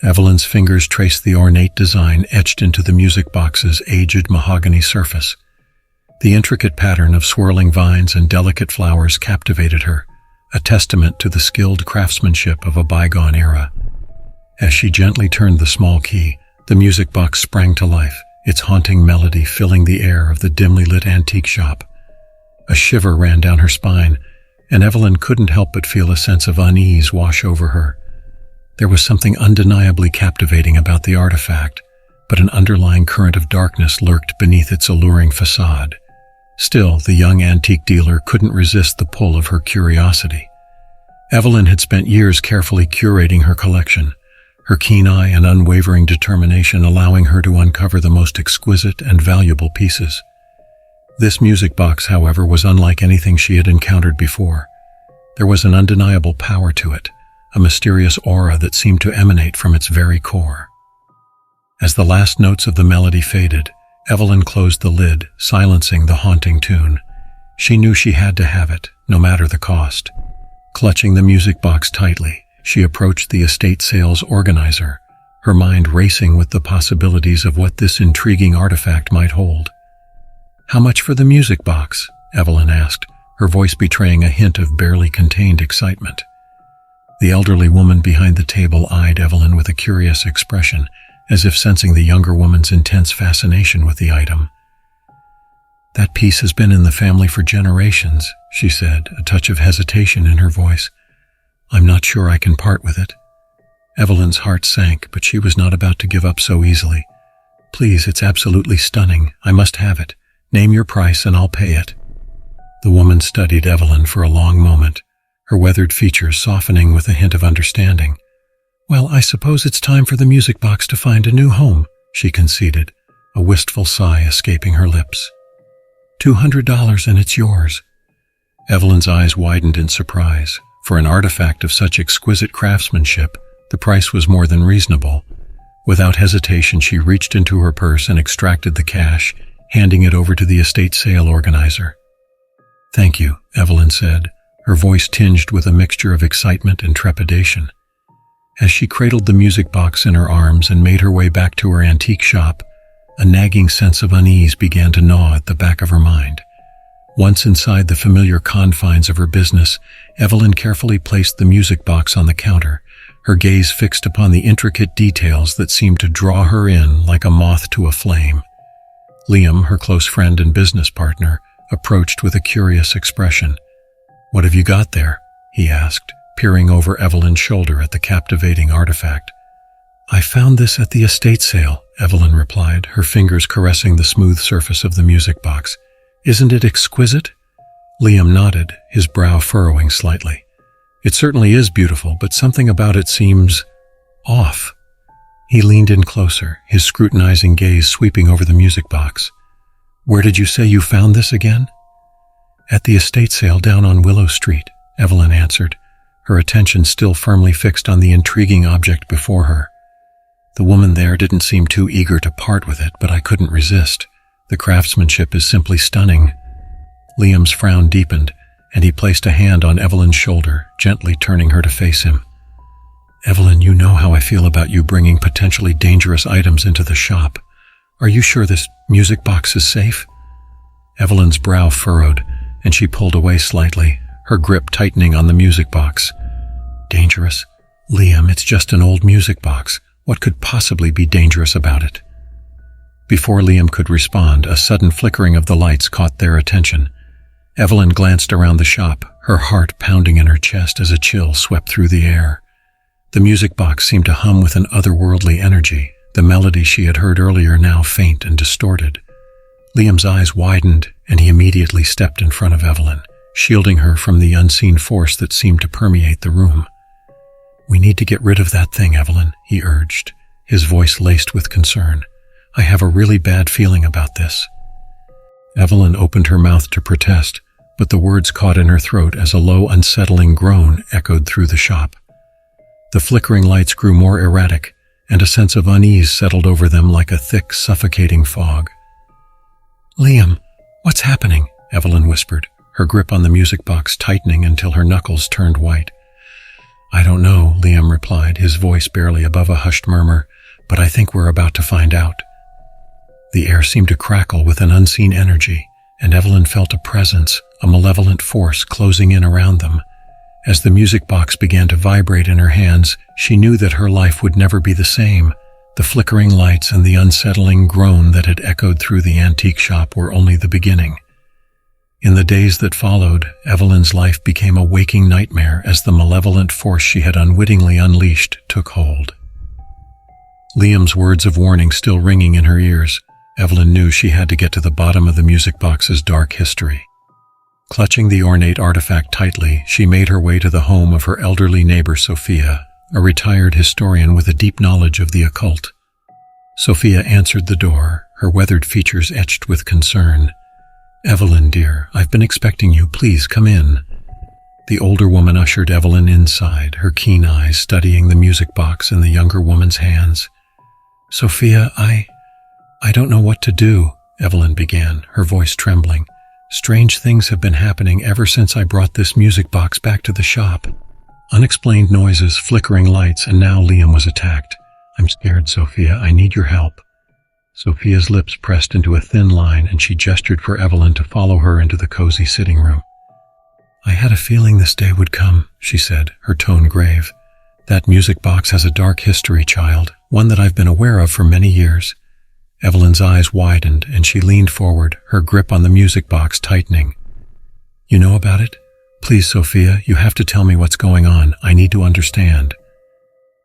Evelyn's fingers traced the ornate design etched into the music box's aged mahogany surface. The intricate pattern of swirling vines and delicate flowers captivated her, a testament to the skilled craftsmanship of a bygone era. As she gently turned the small key, the music box sprang to life, its haunting melody filling the air of the dimly lit antique shop. A shiver ran down her spine, and Evelyn couldn't help but feel a sense of unease wash over her. There was something undeniably captivating about the artifact, but an underlying current of darkness lurked beneath its alluring facade. Still, the young antique dealer couldn't resist the pull of her curiosity. Evelyn had spent years carefully curating her collection, her keen eye and unwavering determination allowing her to uncover the most exquisite and valuable pieces. This music box, however, was unlike anything she had encountered before. There was an undeniable power to it, a mysterious aura that seemed to emanate from its very core. As the last notes of the melody faded, Evelyn closed the lid, silencing the haunting tune. She knew she had to have it, no matter the cost. Clutching the music box tightly, she approached the estate sales organizer, her mind racing with the possibilities of what this intriguing artifact might hold. "How much for the music box?" Evelyn asked, her voice betraying a hint of barely contained excitement. The elderly woman behind the table eyed Evelyn with a curious expression, as if sensing the younger woman's intense fascination with the item. "That piece has been in the family for generations," she said, a touch of hesitation in her voice. "I'm not sure I can part with it." Evelyn's heart sank, but she was not about to give up so easily. "Please, it's absolutely stunning. I must have it. Name your price and I'll pay it." The woman studied Evelyn for a long moment, her weathered features softening with a hint of understanding. "Well, I suppose it's time for the music box to find a new home," she conceded, a wistful sigh escaping her lips. $200 and it's yours." Evelyn's eyes widened in surprise. For an artifact of such exquisite craftsmanship, the price was more than reasonable. Without hesitation, she reached into her purse and extracted the cash, handing it over to the estate sale organizer. "Thank you," Evelyn said, her voice tinged with a mixture of excitement and trepidation. As she cradled the music box in her arms and made her way back to her antique shop, a nagging sense of unease began to gnaw at the back of her mind. Once inside the familiar confines of her business, Evelyn carefully placed the music box on the counter, her gaze fixed upon the intricate details that seemed to draw her in like a moth to a flame. Liam, her close friend and business partner, approached with a curious expression. "What have you got there?" he asked, peering over Evelyn's shoulder at the captivating artifact. "I found this at the estate sale," Evelyn replied, her fingers caressing the smooth surface of the music box. "Isn't it exquisite?" Liam nodded, his brow furrowing slightly. "It certainly is beautiful, but something about it seems off." He leaned in closer, his scrutinizing gaze sweeping over the music box. "Where did you say you found this again?" "At the estate sale down on Willow Street," Evelyn answered, her attention still firmly fixed on the intriguing object before her. "The woman there didn't seem too eager to part with it, but I couldn't resist. The craftsmanship is simply stunning." Liam's frown deepened, and he placed a hand on Evelyn's shoulder, gently turning her to face him. "Evelyn, you know how I feel about you bringing potentially dangerous items into the shop. Are you sure this music box is safe?" Evelyn's brow furrowed, and she pulled away slightly, her grip tightening on the music box. "Dangerous? Liam, it's just an old music box. What could possibly be dangerous about it?" Before Liam could respond, a sudden flickering of the lights caught their attention. Evelyn glanced around the shop, her heart pounding in her chest as a chill swept through the air. The music box seemed to hum with an otherworldly energy, the melody she had heard earlier now faint and distorted. Liam's eyes widened, and he immediately stepped in front of Evelyn, shielding her from the unseen force that seemed to permeate the room. "We need to get rid of that thing, Evelyn," he urged, his voice laced with concern. "I have a really bad feeling about this." Evelyn opened her mouth to protest, but the words caught in her throat as a low, unsettling groan echoed through the shop. The flickering lights grew more erratic, and a sense of unease settled over them like a thick, suffocating fog. "Liam, what's happening?" Evelyn whispered, her grip on the music box tightening until her knuckles turned white. "I don't know," Liam replied, his voice barely above a hushed murmur, "but I think we're about to find out." The air seemed to crackle with an unseen energy, and Evelyn felt a presence, a malevolent force closing in around them. As the music box began to vibrate in her hands, she knew that her life would never be the same. The flickering lights and the unsettling groan that had echoed through the antique shop were only the beginning. In the days that followed, Evelyn's life became a waking nightmare as the malevolent force she had unwittingly unleashed took hold. Liam's words of warning still ringing in her ears, Evelyn knew she had to get to the bottom of the music box's dark history. Clutching the ornate artifact tightly, she made her way to the home of her elderly neighbor Sophia, a retired historian with a deep knowledge of the occult. Sophia answered the door, her weathered features etched with concern. "Evelyn, dear, I've been expecting you. Please come in." The older woman ushered Evelyn inside, her keen eyes studying the music box in the younger woman's hands. "Sophia, I don't know what to do," Evelyn began, her voice trembling. "Strange things have been happening ever since I brought this music box back to the shop. Unexplained noises, flickering lights, and now Liam was attacked. I'm scared, Sophia. I need your help." Sophia's lips pressed into a thin line, and she gestured for Evelyn to follow her into the cozy sitting room. "I had a feeling this day would come," she said, her tone grave. "That music box has a dark history, child, one that I've been aware of for many years." Evelyn's eyes widened, and she leaned forward, her grip on the music box tightening. "You know about it? Please, Sophia, you have to tell me what's going on. I need to understand."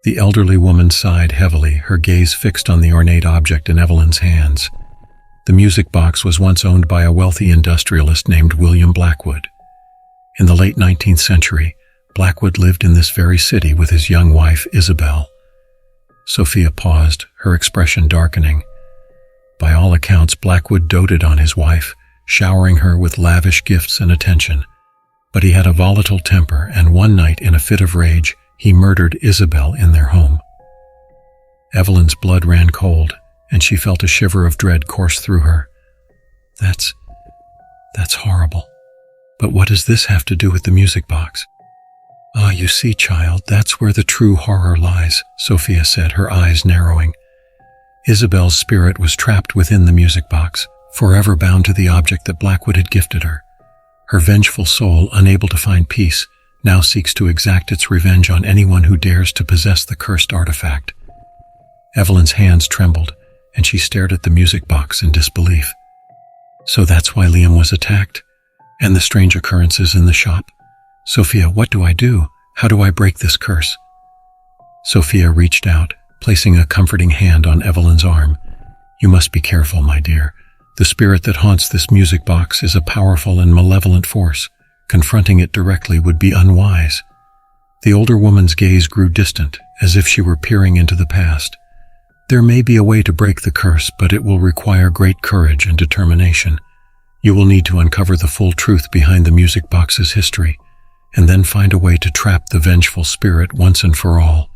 The elderly woman sighed heavily, her gaze fixed on the ornate object in Evelyn's hands. The music box was once owned by a wealthy industrialist named William Blackwood. In the late 19th century, Blackwood lived in this very city with his young wife, Isabel. Sophia paused, her expression darkening. By all accounts, Blackwood doted on his wife, showering her with lavish gifts and attention. But he had a volatile temper, and one night, in a fit of rage, he murdered Isabel in their home. Evelyn's blood ran cold, and she felt a shiver of dread course through her. That's horrible. But what does this have to do with the music box?" "Ah, you see, child, that's where the true horror lies," Sophia said, her eyes narrowing. Isabel's spirit was trapped within the music box, forever bound to the object that Blackwood had gifted her. Her vengeful soul, unable to find peace, now seeks to exact its revenge on anyone who dares to possess the cursed artifact. Evelyn's hands trembled, and she stared at the music box in disbelief. "So that's why Liam was attacked? And the strange occurrences in the shop? Sophia, what do I do? How do I break this curse?" Sophia reached out, placing a comforting hand on Evelyn's arm. "You must be careful, my dear. The spirit that haunts this music box is a powerful and malevolent force. Confronting it directly would be unwise." The older woman's gaze grew distant, as if she were peering into the past. "There may be a way to break the curse, but it will require great courage and determination. You will need to uncover the full truth behind the music box's history, and then find a way to trap the vengeful spirit once and for all."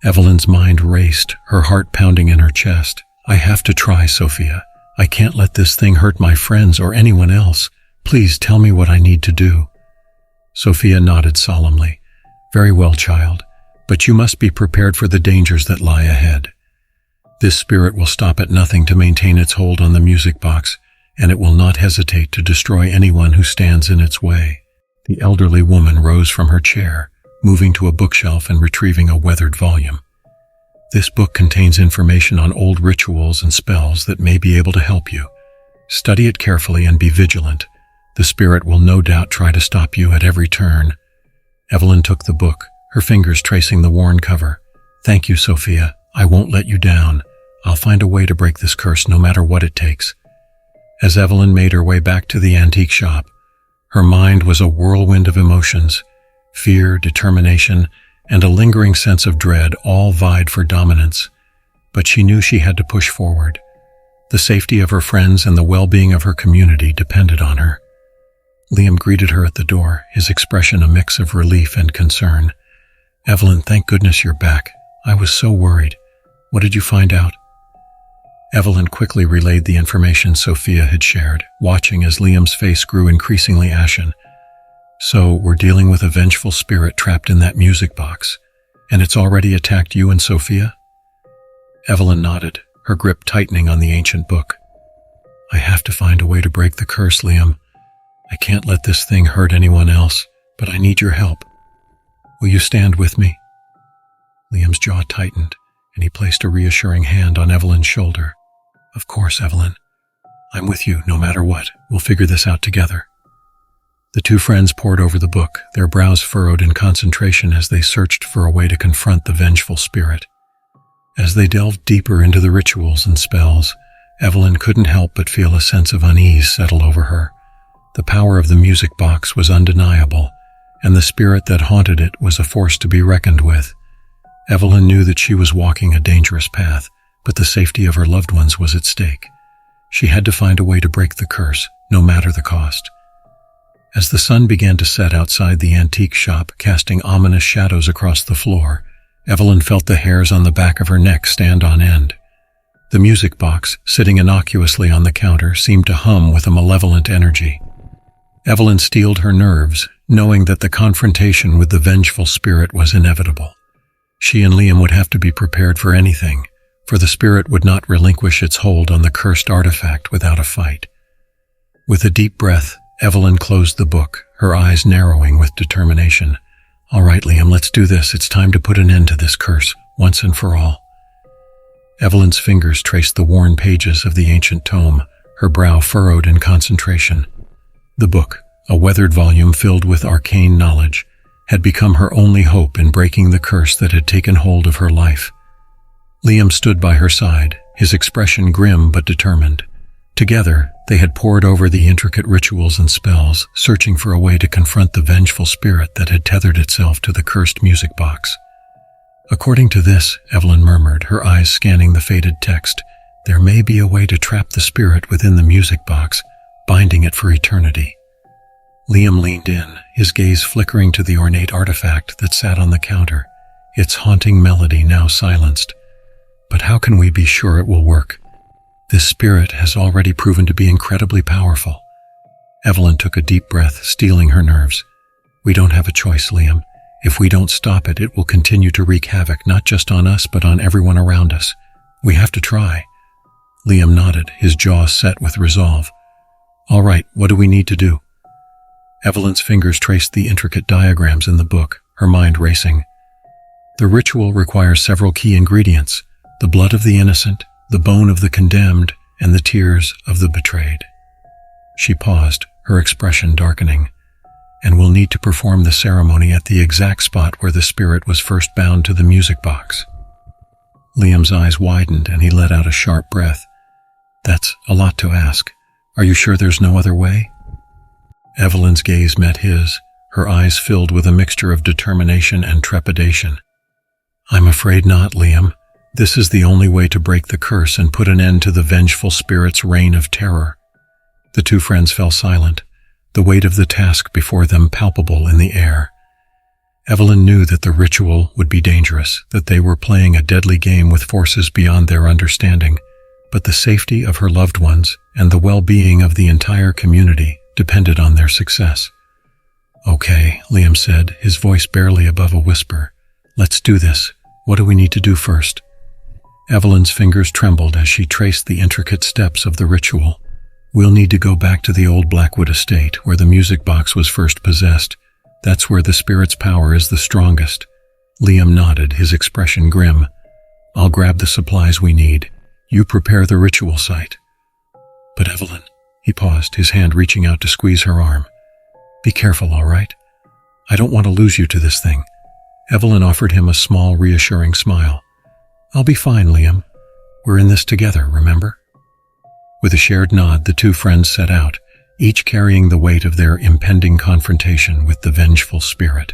Evelyn's mind raced, her heart pounding in her chest. "I have to try, Sophia. I can't let this thing hurt my friends or anyone else. Please tell me what I need to do." Sophia nodded solemnly. "Very well, child, but you must be prepared for the dangers that lie ahead. This spirit will stop at nothing to maintain its hold on the music box, and it will not hesitate to destroy anyone who stands in its way." The elderly woman rose from her chair, moving to a bookshelf and retrieving a weathered volume. "This book contains information on old rituals and spells that may be able to help you. Study it carefully and be vigilant. The spirit will no doubt try to stop you at every turn." Evelyn took the book, her fingers tracing the worn cover. "Thank you, Sophia. I won't let you down. I'll find a way to break this curse no matter what it takes." As Evelyn made her way back to the antique shop, her mind was a whirlwind of emotions. Fear, determination, and a lingering sense of dread all vied for dominance. But she knew she had to push forward. The safety of her friends and the well-being of her community depended on her. Liam greeted her at the door, his expression a mix of relief and concern. "Evelyn, thank goodness you're back. I was so worried. What did you find out?" Evelyn quickly relayed the information Sophia had shared, watching as Liam's face grew increasingly ashen. So, we're dealing with a vengeful spirit trapped in that music box, and it's already attacked you and Sophia? Evelyn nodded, her grip tightening on the ancient book. I have to find a way to break the curse, Liam. I can't let this thing hurt anyone else, but I need your help. Will you stand with me? Liam's jaw tightened, and he placed a reassuring hand on Evelyn's shoulder. Of course, Evelyn. I'm with you no matter what. We'll figure this out together. The two friends pored over the book, their brows furrowed in concentration as they searched for a way to confront the vengeful spirit. As they delved deeper into the rituals and spells, Evelyn couldn't help but feel a sense of unease settle over her. The power of the music box was undeniable, and the spirit that haunted it was a force to be reckoned with. Evelyn knew that she was walking a dangerous path, but the safety of her loved ones was at stake. She had to find a way to break the curse, no matter the cost. As the sun began to set outside the antique shop, casting ominous shadows across the floor, Evelyn felt the hairs on the back of her neck stand on end. The music box, sitting innocuously on the counter, seemed to hum with a malevolent energy. Evelyn steeled her nerves, knowing that the confrontation with the vengeful spirit was inevitable. She and Liam would have to be prepared for anything, for the spirit would not relinquish its hold on the cursed artifact without a fight. With a deep breath, Evelyn closed the book, her eyes narrowing with determination. All right, Liam, let's do this. It's time to put an end to this curse, once and for all. Evelyn's fingers traced the worn pages of the ancient tome, her brow furrowed in concentration. The book, a weathered volume filled with arcane knowledge, had become her only hope in breaking the curse that had taken hold of her life. Liam stood by her side, his expression grim but determined. Together, they had pored over the intricate rituals and spells, searching for a way to confront the vengeful spirit that had tethered itself to the cursed music box. According to this, Evelyn murmured, her eyes scanning the faded text, there may be a way to trap the spirit within the music box, binding it for eternity. Liam leaned in, his gaze flickering to the ornate artifact that sat on the counter, its haunting melody now silenced. But how can we be sure it will work? This spirit has already proven to be incredibly powerful. Evelyn took a deep breath, steeling her nerves. We don't have a choice, Liam. If we don't stop it, it will continue to wreak havoc not just on us, but on everyone around us. We have to try. Liam nodded, his jaw set with resolve. All right, what do we need to do? Evelyn's fingers traced the intricate diagrams in the book, her mind racing. The ritual requires several key ingredients: the blood of the innocent, the bone of the condemned, and the tears of the betrayed. She paused, her expression darkening. And we'll need to perform the ceremony at the exact spot where the spirit was first bound to the music box. Liam's eyes widened and he let out a sharp breath. That's a lot to ask. Are you sure there's no other way? Evelyn's gaze met his, her eyes filled with a mixture of determination and trepidation. I'm afraid not, Liam. This is the only way to break the curse and put an end to the vengeful spirit's reign of terror. The two friends fell silent, the weight of the task before them palpable in the air. Evelyn knew that the ritual would be dangerous, that they were playing a deadly game with forces beyond their understanding, but the safety of her loved ones and the well-being of the entire community depended on their success. Okay, Liam said, his voice barely above a whisper. Let's do this. What do we need to do first? Evelyn's fingers trembled as she traced the intricate steps of the ritual. We'll need to go back to the old Blackwood estate where the music box was first possessed. That's where the spirit's power is the strongest. Liam nodded, his expression grim. I'll grab the supplies we need. You prepare the ritual site. But Evelyn, he paused, his hand reaching out to squeeze her arm. Be careful, all right? I don't want to lose you to this thing. Evelyn offered him a small, reassuring smile. I'll be fine, Liam. We're in this together, remember? With a shared nod, the two friends set out, each carrying the weight of their impending confrontation with the vengeful spirit.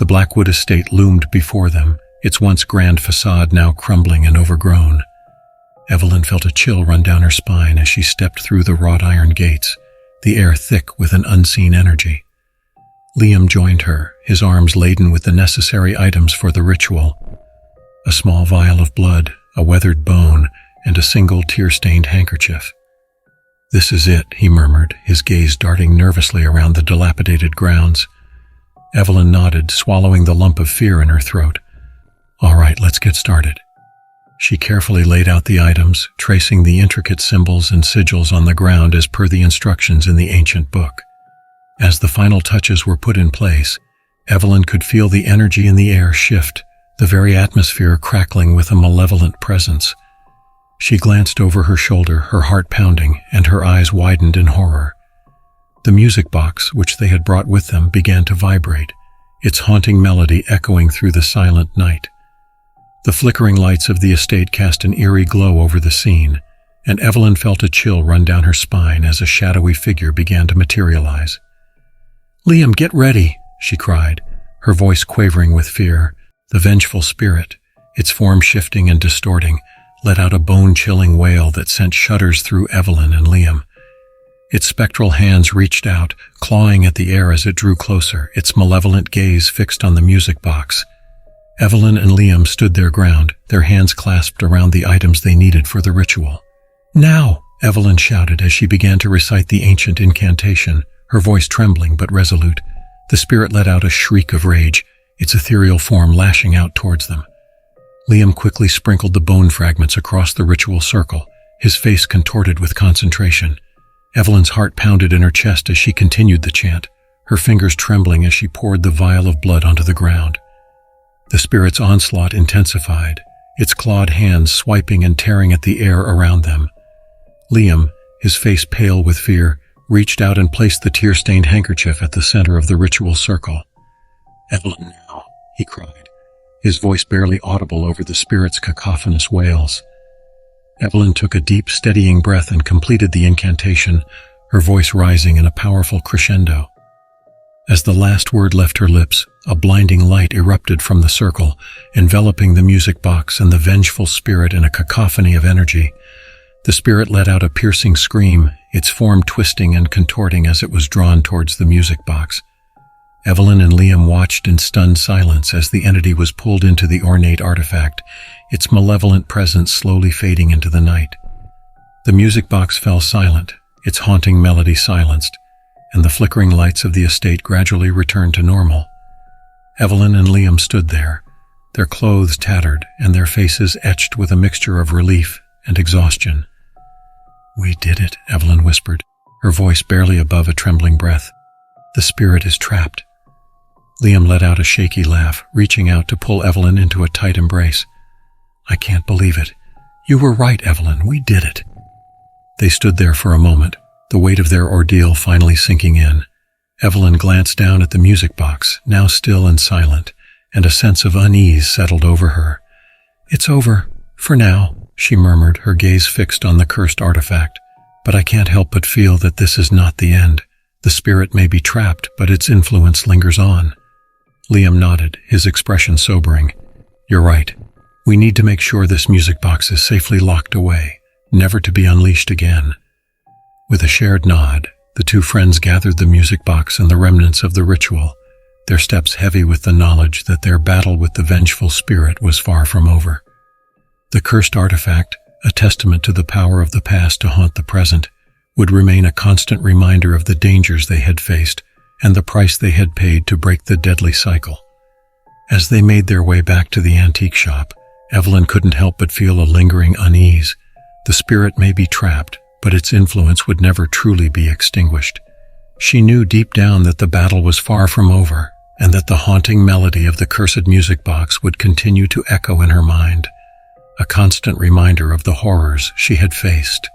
The Blackwood estate loomed before them, its once grand facade now crumbling and overgrown. Evelyn felt a chill run down her spine as she stepped through the wrought iron gates, the air thick with an unseen energy. Liam joined her, his arms laden with the necessary items for the ritual. A small vial of blood, a weathered bone, and a single tear-stained handkerchief. "This is it," he murmured, his gaze darting nervously around the dilapidated grounds. Evelyn nodded, swallowing the lump of fear in her throat. "All right, let's get started." She carefully laid out the items, tracing the intricate symbols and sigils on the ground as per the instructions in the ancient book. As the final touches were put in place, Evelyn could feel the energy in the air shift, the very atmosphere crackling with a malevolent presence. She glanced over her shoulder, her heart pounding, and her eyes widened in horror. The music box, which they had brought with them, began to vibrate, its haunting melody echoing through the silent night. The flickering lights of the estate cast an eerie glow over the scene, and Evelyn felt a chill run down her spine as a shadowy figure began to materialize. "Liam, get ready," she cried, her voice quavering with fear. The vengeful spirit, its form shifting and distorting, let out a bone-chilling wail that sent shudders through Evelyn and Liam. Its spectral hands reached out, clawing at the air as it drew closer, its malevolent gaze fixed on the music box. Evelyn and Liam stood their ground, their hands clasped around the items they needed for the ritual. "Now!" Evelyn shouted as she began to recite the ancient incantation, her voice trembling but resolute. The spirit let out a shriek of rage, its ethereal form lashing out towards them. Liam quickly sprinkled the bone fragments across the ritual circle, his face contorted with concentration. Evelyn's heart pounded in her chest as she continued the chant, her fingers trembling as she poured the vial of blood onto the ground. The spirit's onslaught intensified, its clawed hands swiping and tearing at the air around them. Liam, his face pale with fear, reached out and placed the tear-stained handkerchief at the center of the ritual circle. "Evelyn, now," he cried, his voice barely audible over the spirit's cacophonous wails. Evelyn took a deep, steadying breath and completed the incantation, her voice rising in a powerful crescendo. As the last word left her lips, a blinding light erupted from the circle, enveloping the music box and the vengeful spirit in a cacophony of energy. The spirit let out a piercing scream, its form twisting and contorting as it was drawn towards the music box. Evelyn and Liam watched in stunned silence as the entity was pulled into the ornate artifact, its malevolent presence slowly fading into the night. The music box fell silent, its haunting melody silenced, and the flickering lights of the estate gradually returned to normal. Evelyn and Liam stood there, their clothes tattered and their faces etched with a mixture of relief and exhaustion. "We did it," Evelyn whispered, her voice barely above a trembling breath. "The spirit is trapped." Liam let out a shaky laugh, reaching out to pull Evelyn into a tight embrace. "I can't believe it. You were right, Evelyn. We did it." They stood there for a moment, the weight of their ordeal finally sinking in. Evelyn glanced down at the music box, now still and silent, and a sense of unease settled over her. "It's over, for now," she murmured, her gaze fixed on the cursed artifact. "But I can't help but feel that this is not the end. The spirit may be trapped, but its influence lingers on." Liam nodded, his expression sobering. "You're right. We need to make sure this music box is safely locked away, never to be unleashed again." With a shared nod, the two friends gathered the music box and the remnants of the ritual, their steps heavy with the knowledge that their battle with the vengeful spirit was far from over. The cursed artifact, a testament to the power of the past to haunt the present, would remain a constant reminder of the dangers they had faced and the price they had paid to break the deadly cycle. As they made their way back to the antique shop, Evelyn couldn't help but feel a lingering unease. The spirit may be trapped, but its influence would never truly be extinguished. She knew deep down that the battle was far from over, and that the haunting melody of the cursed music box would continue to echo in her mind, a constant reminder of the horrors she had faced.